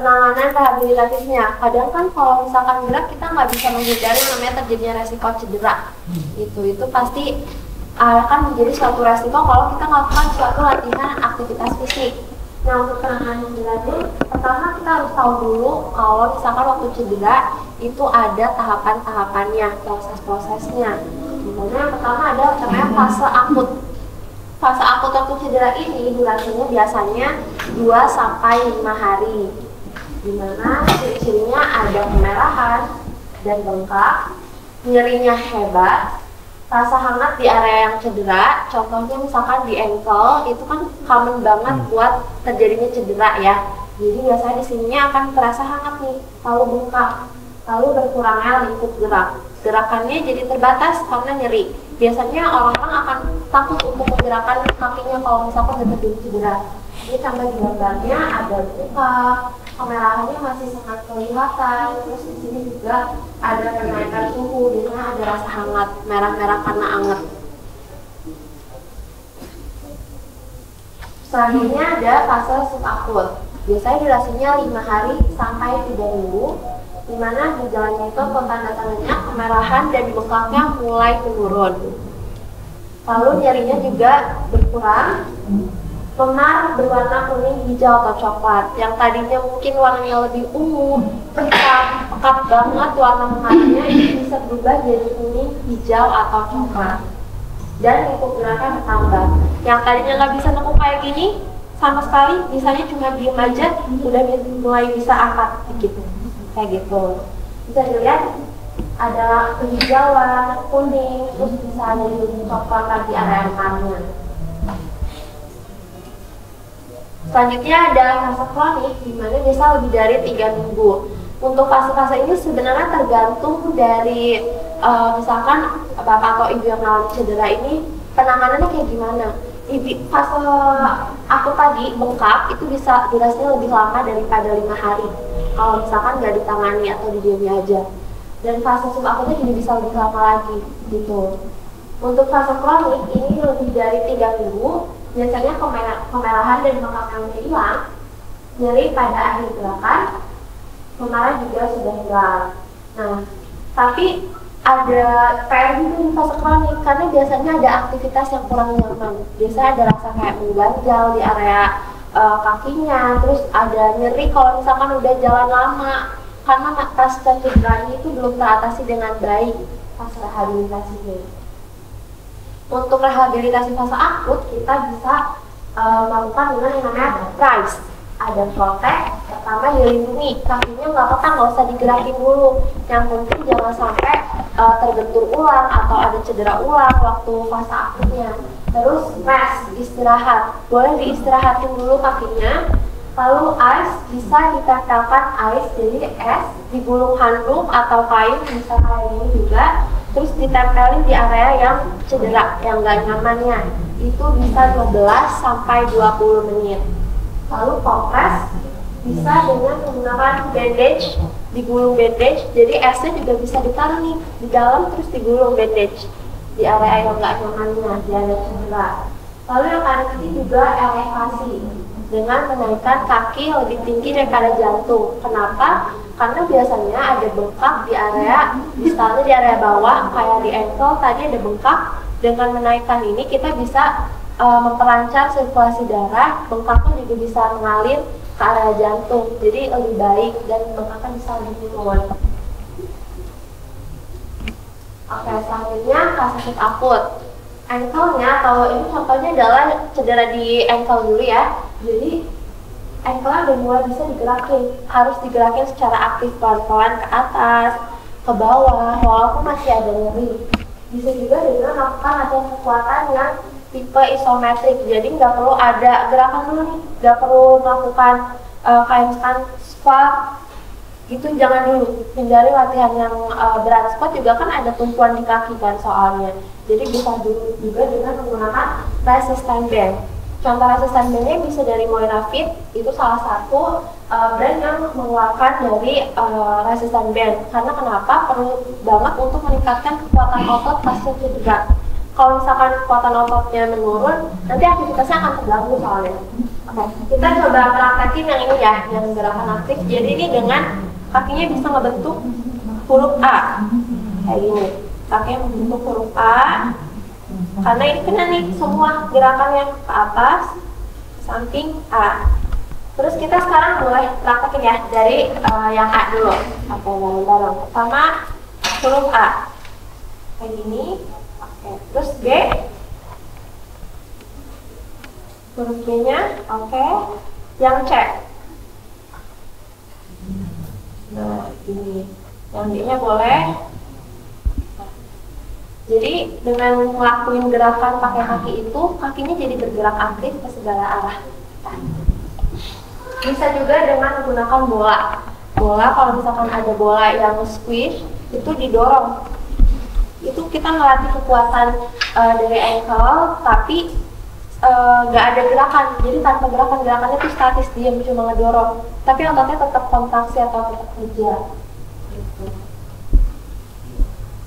penanganan rehabilitatifnya. Kadang kan kalau misalkan gerak kita nggak bisa menghindari namanya terjadinya resiko cedera. Itu pasti akan menjadi suatu resiko kalau kita melakukan suatu latihan aktivitas fisik. Nah, untuk penanganan cederanya, pertama kita harus tahu dulu kalau misalkan waktu cedera itu ada tahapan-tahapannya, proses-prosesnya. Dimana yang pertama ada namanya fase akut. Fase akut waktu cedera ini durasinya biasanya 2-5 hari. Dimana ciri-cirinya ada kemerahan dan bengkak, nyerinya hebat, rasa hangat di area yang cedera. Contohnya misalkan di ankle itu kan common banget buat terjadinya cedera ya. Jadi biasanya di sininya akan terasa hangat nih, lalu bengkak, lalu berkurangnya lingkup gerak. Gerakannya jadi terbatas karena nyeri. Biasanya orang-orang akan takut untuk menggerakkan kakinya kalau misalkan udah terjadi cedera. Ini contoh di gambarnya ada bengkak, kemerahannya masih sangat kelihatan, terus di sini juga ada kenaikan suhu, di sana ada rasa hangat, merah-merah karena anget. Selanjutnya ada fase subakut. Biasanya durasinya 5 hari sampai 3 minggu, di mana gejalanya itu atau tanda-tandanya kemerahan dan bengkaknya mulai menurun. Lalu nyerinya juga berkurang, memar berwarna kuning, hijau atau coklat. Yang tadinya mungkin warnanya lebih ungu, pekat banget warna memarnya, ini bisa berubah jadi kuning, hijau atau coklat. Dan lingkup geraknya bertambah. Yang tadinya nggak bisa nekuk kayak gini sama sekali, misalnya cuma diem aja, udah mulai bisa angkat gitu, kayak gitu. Bisa dilihat ada kehijauan, kuning, terus bisa ada di coklat di area memarnya. Selanjutnya ada fase kronik, di mana bisa lebih dari 3 minggu. Untuk fase-fase ini sebenarnya tergantung dari misalkan bapak atau ibu yang mengalami cedera ini penanganannya kayak gimana. Di fase akut tadi, bengkak, itu bisa durasinya lebih lama daripada 5 hari kalau misalkan nggak ditangani atau didiami aja. Dan fase subakutnya juga bisa lebih lama lagi gitu. Untuk fase kronik ini lebih dari 3 minggu. Biasanya kemerahan dan bengkaknya hilang, nyeri pada akhir gerakan, kemarahan juga sudah hilang. Nah, tapi ada PR juga di fase kronik karena biasanya ada aktivitas yang kurang nyaman. Biasanya ada rasa kayak mengganjal di area kakinya, terus ada nyeri kalau misalkan udah jalan lama karena pasca cederanya itu belum teratasi dengan baik pas rehabilitasinya. Untuk rehabilitasi fase akut, kita bisa melakukan dengan yang namanya RICE. Ada protect, pertama dilindungi, kakinya nggak apa-apa, nggak usah digerakin dulu. Yang penting jangan sampai terbentur ulang atau ada cedera ulang waktu fase akutnya. Terus rest, istirahat, boleh diistirahatin dulu kakinya. Lalu ice, bisa ditempelkan ice, jadi es di gulung handuk atau kain, bisa kayak ini juga. Terus ditempelin di area yang cedera, yang nggak nyamannya. Itu bisa 12 sampai 20 menit. Lalu kompres, bisa dengan menggunakan bandage, digulung bandage. Jadi esnya juga bisa ditaruh nih di dalam, terus digulung bandage di area yang nggak nyamannya, di area cedera. Lalu yang ketiga juga elevasi, dengan menaikkan kaki lebih tinggi daripada jantung. Kenapa? Karena biasanya ada bengkak di area, misalnya di area bawah, kayak di ankle tadi ada bengkak. Dengan menaikkan ini kita bisa memperlancar sirkulasi darah, bengkaknya juga bisa mengalir ke area jantung, jadi lebih baik dan bengkaknya bisa lebih turun. Oke, selanjutnya fase akut. Ankle-nya, atau ini contohnya adalah cedera di ankle dulu ya. Jadi ankle udah mulai bisa digerakin, harus digerakin secara aktif pelan-pelan ke atas, ke bawah, walaupun masih ada nyeri. Bisa juga dengan melakukan latihan kekuatan yang tipe isometrik, jadi nggak perlu ada gerakan dulu nih, nggak perlu melakukan kayak misalkan squat gitu, jangan dulu. Hindari latihan yang berat. Squat juga kan ada tumpuan di kaki kan soalnya, jadi bisa dulu juga dengan menggunakan resistance band. Contoh resistance bandnya bisa dari Moira Fit, itu salah satu brand yang mengeluarkan dari resistance band. Karena kenapa? Perlu banget untuk meningkatkan kekuatan otot pasca cedera. Kalau misalkan kekuatan ototnya menurun, nanti aktivitasnya akan terganggu soalnya. Oke, kita coba praktekin yang ini ya, yang gerakan aktif. Jadi ini dengan kakinya bisa ngebentuk huruf A, kayak gini. Kakinya membentuk huruf A, karena ini kena nih semua gerakannya ke atas, ke samping A. Terus kita sekarang mulai praktekin ya dari yang A dulu. Oke, bareng-bareng. Pertama huruf A, kayak gini. Oke, terus B. Huruf B-nya, oke. Yang C. Nah, ini. Yang D-nya boleh. Jadi dengan ngelakuin gerakan pakai kaki itu, kakinya jadi bergerak aktif ke segala arah. Bisa juga dengan menggunakan bola. Bola, kalau misalkan ada bola yang squish, itu didorong. Itu kita melatih kekuatan dari ankle, tapi nggak ada gerakan. Jadi tanpa gerakannya itu statis, diam, cuma ngedorong. Tapi ototnya tetap kontraksi atau tetap kerja. Gitu.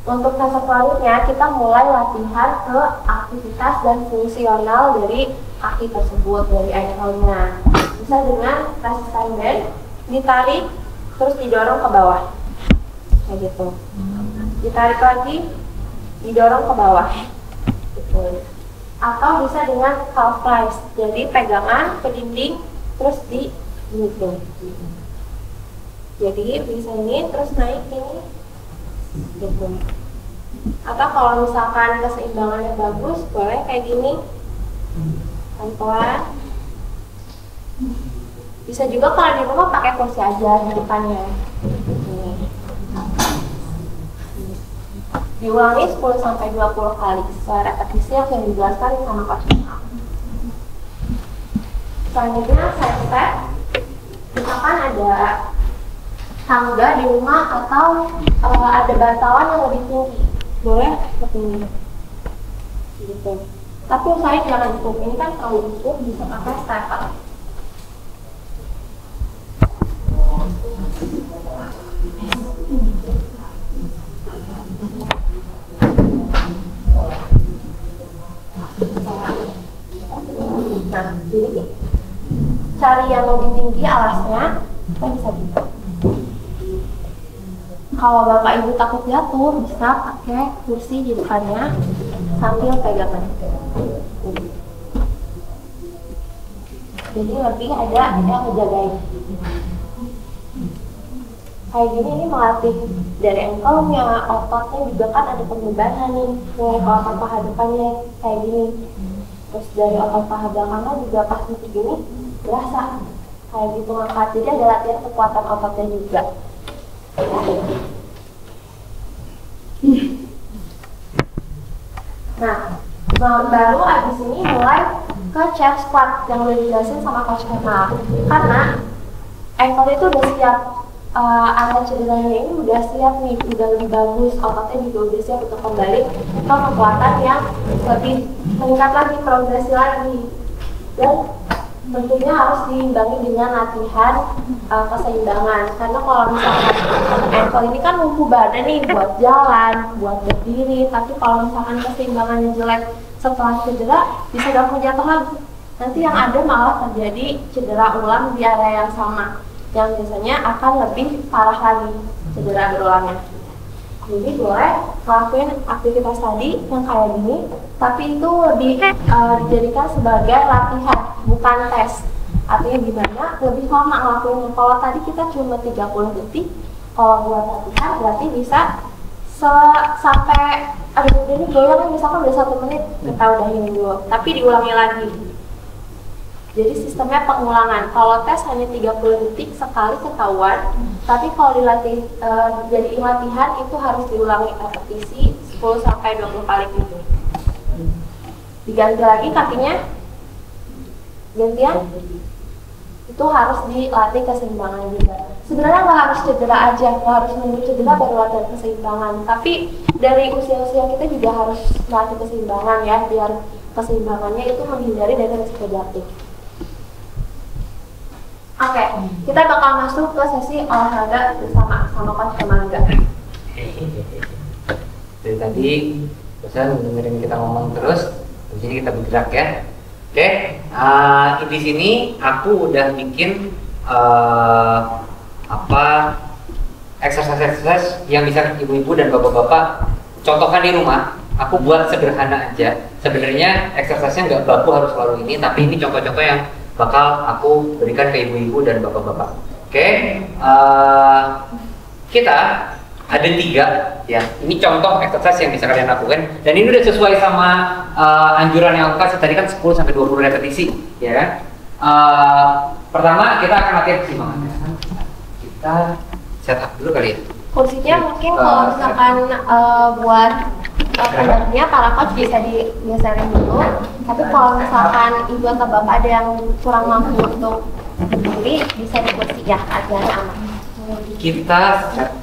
Untuk fase selanjutnya, kita mulai latihan ke aktivitas dan fungsional dari kaki tersebut, dari ankle-nya. Bisa dengan resistance band, ditarik, terus didorong ke bawah. Kayak gitu. Ditarik lagi, didorong ke bawah. Gitu. Atau bisa dengan calf rise, jadi pegangan ke dinding, terus di gitu. Jadi bisa ini, terus naik ini. Gitu. Atau kalau misalkan keseimbangannya bagus, boleh kayak gini, pelan-pelan. Bisa juga kalau di rumah pakai kursi aja di depannya. Diulangi 10-20 kali sesuai repetisi yang sudah dijelaskan sama coach. Selanjutnya side step. Misalkan ada tangga di rumah atau ada bantalan yang lebih tinggi, boleh seperti ini. Gitu. Tapi usahain jangan ditutup. Ini kan kalau ditutup bisa pakai stepper. Nah, jadi cari yang lebih tinggi alasnya, kita bisa gitu. Kalau bapak ibu takut jatuh, bisa pakai kursi di depannya sambil pegangan. Jadi lebih ada yang ngejagain. Kayak gini ini melatih dari ankle-nya, ototnya juga kan ada pembebanan nih. Mulai ke otot paha depannya kayak gini. Terus dari otot paha belakangnya juga pas seperti gini berasa kayak gitu ngangkat. Jadi ada latihan kekuatan ototnya juga. Nah, baru abis ini mulai ke chair squat yang udah dijelasin sama Coach Kemal. Karena ankle itu udah siap, area cederanya ini udah siap nih, udah lebih bagus, ototnya juga udah siap untuk kembali ke kekuatan yang lebih meningkat lagi, progresi lagi. Dan tentunya harus diimbangi dengan latihan keseimbangan. Karena kalau misalkan ankle ini kan lumpuh badan nih buat jalan, buat berdiri, tapi kalau misalkan keseimbangannya jelek setelah cedera, bisa gampang jatuh lagi. Nanti yang ada malah terjadi cedera ulang di area yang sama, yang biasanya akan lebih parah lagi cedera berulangnya. Jadi boleh ngelakuin aktivitas tadi yang kayak gini, tapi itu lebih dijadikan sebagai latihan, bukan tes. Artinya gimana? Lebih lama ngelakuinnya. Kalau tadi kita cuma 30 detik, kalau buat latihan berarti bisa sampai aduh ini goyangnya misalkan udah 1 menit, kita udahin dulu, tapi diulangi lagi. Jadi sistemnya pengulangan. Kalau tes hanya 30 detik sekali ketahuan, tapi kalau dilatih jadi latihan itu harus diulangi repetisi 10-20 kali gitu. Diganti lagi kakinya, gantian. Itu harus dilatih keseimbangan juga. Sebenarnya nggak harus cedera aja, nggak harus nunggu cedera baru latihan keseimbangan. Tapi dari usia-usia kita juga harus melatih keseimbangan ya, biar keseimbangannya itu menghindari dari risiko jatuh. Oke, kita bakal masuk ke sesi olahraga bersama sama Coach Kemangga. Dari tadi, bosan dengerin kita ngomong terus, di sini kita bergerak ya. Oke, di sini aku udah bikin exercise yang bisa ibu-ibu dan bapak-bapak contohkan di rumah. Aku buat sederhana aja. Sebenarnya exercise-nya nggak baku harus selalu ini, tapi ini contoh-contoh yang bakal aku berikan ke ibu-ibu dan bapak-bapak. Oke, kita ada 3 ya. Ini contoh exercise yang bisa kalian lakukan, dan ini udah sesuai sama anjuran yang aku kasih tadi kan 10 sampai 20 repetisi, ya kan? Pertama kita akan latihan keseimbangan. Kita setup dulu kali ya. Kursinya mungkin kalau misalkan buat pembantunya para coach bisa digeserin dulu. Tapi kalau misalkan ibu atau bapak ada yang kurang mampu untuk berdiri, bisa di kursi ya agar aman. Kita set